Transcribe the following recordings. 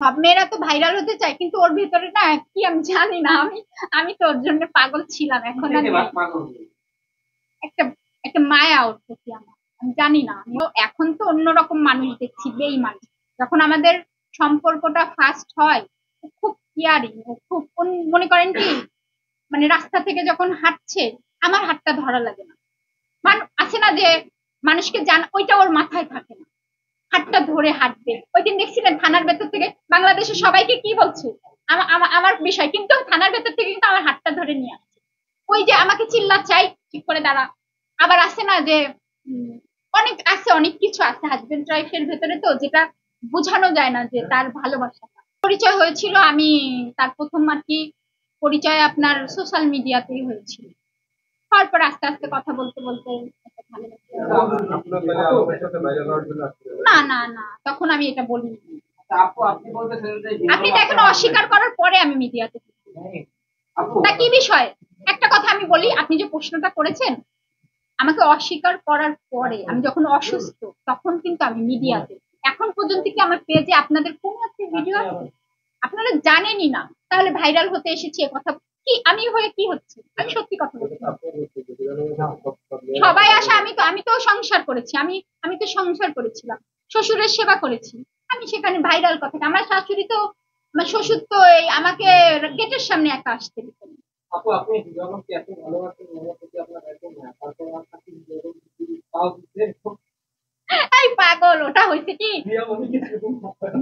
সব মেয়েরা তো ভাইরাল হতে চায়, কিন্তু ওর ভিতরে না কি আমি জানি না, আমি তো ওর জন্য পাগল ছিলাম, এখন আর একটা একটা মায়া ওর প্রতি আমার, আমি জানি না, আমি এখন তো অন্যরকম মানুষ দেখছি, বেইমান। যখন আমাদের সম্পর্কটা ফার্স্ট হয়, ও খুব কেয়ারিং, ও খুব মনে করেন কি, মানে রাস্তা থেকে যখন হাঁটছে আমার হাতটা ধরা লাগে না, আছে না যে মানুষকে জান, ওইটা ওর মাথায় থাকে না, হাতটা ধরে হাঁটবে। ওই দিন দেখছিলেন থানার ভেতর থেকে বাংলাদেশের সবাইকে কি বলছে আমার বিষয়, কিন্তু থানার ভেতর থেকে কিন্তু আমার হাতটা ধরে নিয়ে আসছে। ওই যে আমাকে চিল্লা চাই, ঠিক করে দাঁড়া। আবার আছে না যে অনেক আছে, অনেক কিছু আছে হাজবেন্ড ওয়াইফের ভেতরে, তো যেটা বোঝানো যায় না যে তার ভালোবাসা। পরিচয় হয়েছিল, আমি তার প্রথম আর কি পরিচয় আপনার সোশ্যাল মিডিয়াতেই হয়েছিল, তারপর আস্তে আস্তে কথা বলতে বলতে না না না, তখন আমি এটা বলিনি। আপনি দেখেন অস্বীকার করার পরে আমি মিডিয়াতে, তা কি বিষয়, একটা কথা আমি বলি, আপনি যে প্রশ্নটা করেছেন আমাকে অস্বীকার করার পরে, আমি যখন অসুস্থ তখন কিন্তু আমি মিডিয়াতে, এখন পর্যন্ত কি আমার পেজে আপনাদের কোন একটা ভিডিও আছে? আপনারা জানেনই না, তাহলে ভাইরাল হতে এসেছি কথা কি, আমি হয়ে কি হচ্ছে? আমি সত্যি কথা বলছি, সবাই আসে, আমি তো সংসার করেছি, আমি তো সংসার করেছিলাম, শ্বশুরের সেবা করেছি, আমি সেখানে ভাইরাল কথা, আমার শাশুড়ি তো, আমার শ্বশুর তো এই আমাকে গেটের সামনে একা আসতে দিতেন। আপু আপনি জনকে এত ভালোবাসেন, মনে হচ্ছে আপনার একদম না, তারপর আপনাকে এই পাগল, ওটা হয়েছে কি,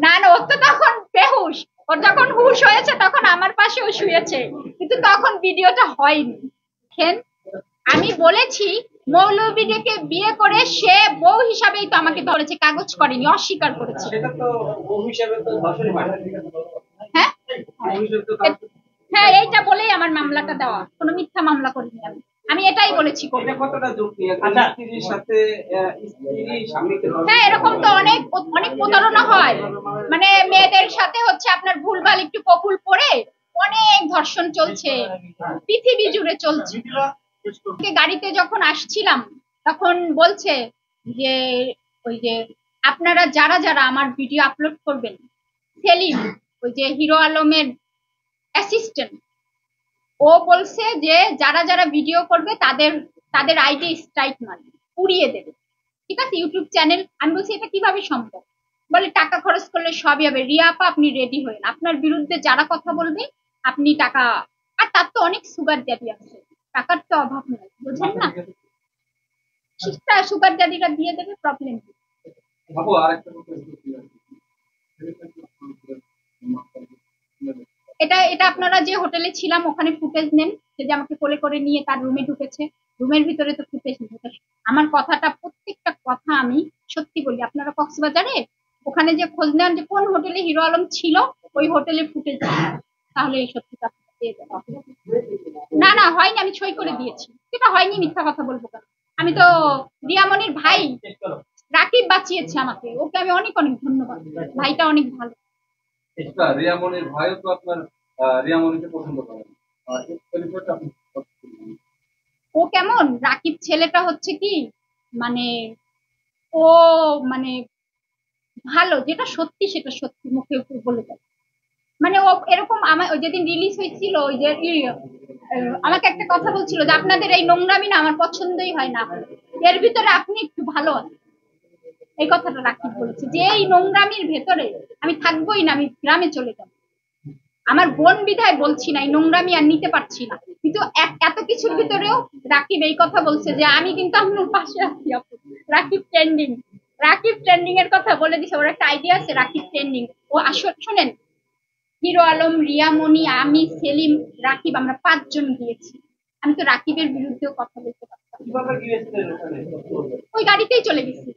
না না, ও তো তখন বেহুশ, ওর যখন হুশ হয়েছে তখন আমার পাশেও শুয়েছে, কিন্তু তখন ভিডিওটা হয়নি। আমি বলেছি মৌলবীকে বিয়ে করে সে বউ হিসাবেই তো আমাকে ধরেছে, কাগজ করেনি, অস্বীকার করেছে। হ্যাঁ হ্যাঁ, এইটা বলেই আমার মামলাটা দেওয়া, কোনো মিথ্যা মামলা করিনি আমি এটাই বলেছি। হ্যাঁ, এরকম তো অনেক অনেক প্রতারণা হয়, মানে মেয়েদের সাথে হচ্ছে আপনার ভুলভাল একটু কবুল পড়ে অনেক ধর্ষণ চলছে, পৃথিবী জুড়ে চলছে। গাড়িতে যখন আসছিলাম তখন বলছে যে ওই যে আপনারা যারা যারা আমার ভিডিও আপলোড করবেন, সেলিম ওই যে হিরো আলমের অ্যাসিস্ট্যান্ট, ও বলছে যে যারা যারা ভিডিও করবে তাদের তাদের আইডি স্ট্রাইক মারবে, উড়িয়ে দেবে, ঠিক আছে, ইউটিউব চ্যানেল। আমি বলছি এটা কিভাবে সম্ভব? বলে টাকা খরচ করলে সবই হবে, রিয়া আপা আপনি রেডি হয়েন, আপনার বিরুদ্ধে যারা কথা বলবে আপনি টাকা, আর তার তো অনেক সুগার ড্যাডি আছে, টাকার তো অভাব নেই, বুঝেন না, সুগার ড্যাডিরা দিয়ে দেবে, প্রবলেম কি? এটা এটা আপনারা যে হোটেলে ছিলাম ওখানে ফুটেজ নেন, সে যে আমাকে কোলে করে নিয়ে তার রুমে ঢুকেছে, রুমের ভিতরে তো ফুটেজ নেই। আমার কথাটা প্রত্যেকটা কথা আমি সত্যি বলি, আপনারা কক্সবাজারে ওখানে যে খোঁজ নেন যে কোন হোটেলে হিরো আলম ছিল, ওই হোটেলে ফুটেজ, তাহলে এই সত্যিটা পেয়ে যাবেন। না না হয়নি, আমি সই করে দিয়েছি, সেটা হয়নি, মিথ্যা কথা বলবো কেন? আমি তো রিয়ামনির ভাই রাকিব বাঁচিয়েছে আমাকে, ওকে আমি অনেক অনেক ধন্যবাদ, ভাইটা অনেক ভালো। রিয়ামনির ভাইও তো আপনার রিয়ামনিকে পছন্দ করেন, ও কেমন রাকিব ছেলেটা হচ্ছে কি, মানে ও মানে ভালো, যেটা সত্যি সেটা সত্যি মুখে বলে দেয়, মানে ও এরকম। আমার ওই যেদিন রিলিজ হয়েছিল ওই যে আমাকে একটা কথা বলছিল যে আপনাদের এই নোংরামি না আমার পছন্দই হয় না, এর ভিতরে আপনি একটু ভালো আছেন, এই কথাটা রাকিব বলেছে যে এই নোংরামির ভেতরে আমি থাকবোই না, আমি গ্রামে চলে যাবো। আমার বোন বিধায় বলছি না, এই নোংরামি আর নিতে পারছি না, কিন্তু এত কিছুর ভিতরেও রাকিব এই কথা বলছে যে আমি কিন্তু আপনার পাশে আছি। রাকিব ট্রেন্ডিং, রাকিব ট্রেন্ডিং এর কথা বলে দিছে, ওর একটা আইডিয়া আছে রাকিব ট্রেন্ডিং। ও আসলে শোনেন, হিরো আলম, রিয়ামণি, আমি, সেলিম, রাকিব, আমরা 5 জন গিয়েছি। আমি তো রাকিবের বিরুদ্ধেও কথা বলতে পারতাম, ওই গাড়িতেই চলে গেছি।